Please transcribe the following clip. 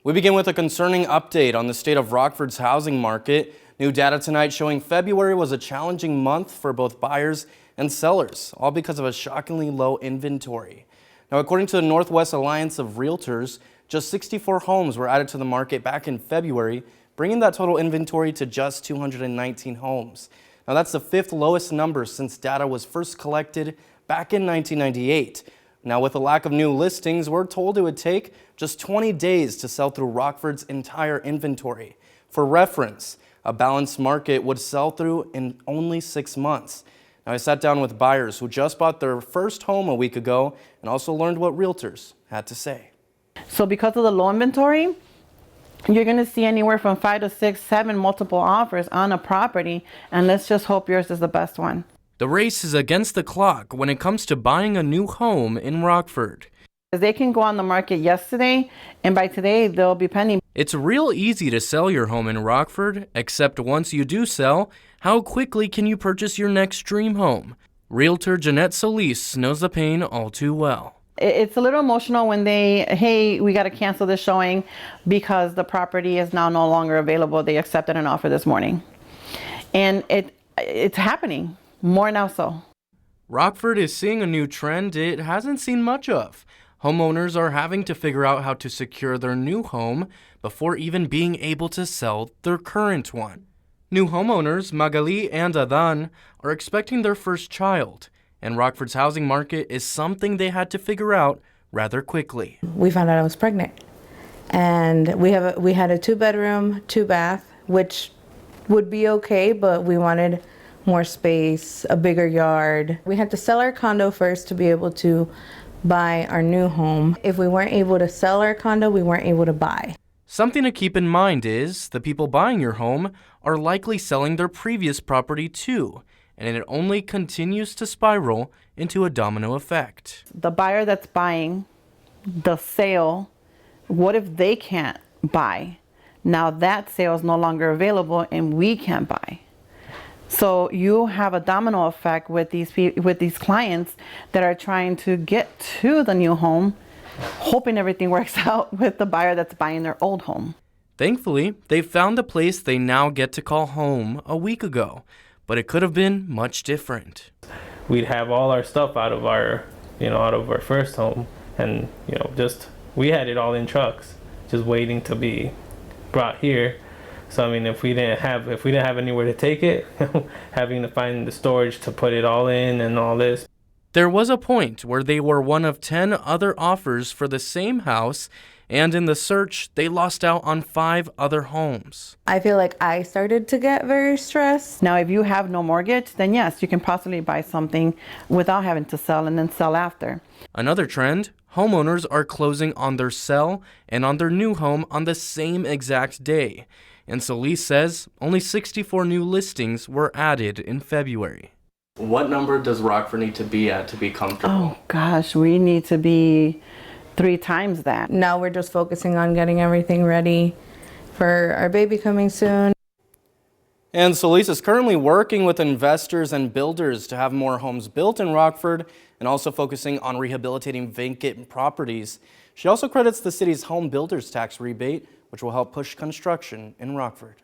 We begin with a concerning update on the state of Rockford's housing market. New data tonight showing February was a challenging month for both buyers and sellers, all because of a shockingly low inventory. Now, according to the Northwest Alliance of Realtors, just 64 homes were added to the market back in February, bringing that total inventory to just 219 homes. Now, that's the fifth lowest number since data was first collected back in 1998. Now, with a lack of new listings, we're told it would take just 20 days to sell through Rockford's entire inventory. For reference, a balanced market would sell through in only 6 months. Now, I sat down with buyers who just bought their first home a week ago and also learned what realtors had to say. So because of the low inventory, you're going to see anywhere from 5 to 6, 7 multiple offers on a property, and let's just hope yours is the best one. The race is against the clock when it comes to buying a new home in Rockford. They can go on the market yesterday, and by today, they'll be pending. It's real easy to sell your home in Rockford, except once you do sell, how quickly can you purchase your next dream home? Realtor Jeanette Solis knows the pain all too well. It's a little emotional when hey, we got to cancel this showing because the property is now no longer available. They accepted an offer this morning. And it's happening. More now so. Rockford is seeing a new trend it hasn't seen much of. Homeowners are having to figure out how to secure their new home before even being able to sell their current one. New homeowners, Magali and Adan, are expecting their first child, and Rockford's housing market is something they had to figure out rather quickly. We found out I was pregnant, and we had a 2-bedroom, 2-bath, which would be okay, but we wanted more space, a bigger yard. We had to sell our condo first to be able to buy our new home. If we weren't able to sell our condo, we weren't able to buy. Something to keep in mind is the people buying your home are likely selling their previous property too, and it only continues to spiral into a domino effect. The buyer that's buying the sale, what if they can't buy? Now that sale is no longer available and we can't buy. So you have a domino effect with these clients that are trying to get to the new home, hoping everything works out with the buyer that's buying their old home. Thankfully, they found the place they now get to call home a week ago, but it could have been much different. We'd have all our stuff out of our first home, and we had it all in trucks, just waiting to be brought here. So I mean, if we didn't have anywhere to take it, having to find the storage to put it all in and all this. There was a point where they were one of 10 other offers for the same house, and in the search, they lost out on 5 other homes. I feel like I started to get very stressed. Now, if you have no mortgage, then yes, you can possibly buy something without having to sell and then sell after. Another trend, homeowners are closing on their sell and on their new home on the same exact day. And Solis says only 64 new listings were added in February. What number does Rockford need to be at to be comfortable? Oh gosh, we need to be 3 times that. Now we're just focusing on getting everything ready for our baby coming soon. And Solis is currently working with investors and builders to have more homes built in Rockford and also focusing on rehabilitating vacant properties. She also credits the city's home builders tax rebate, which will help push construction in Rockford.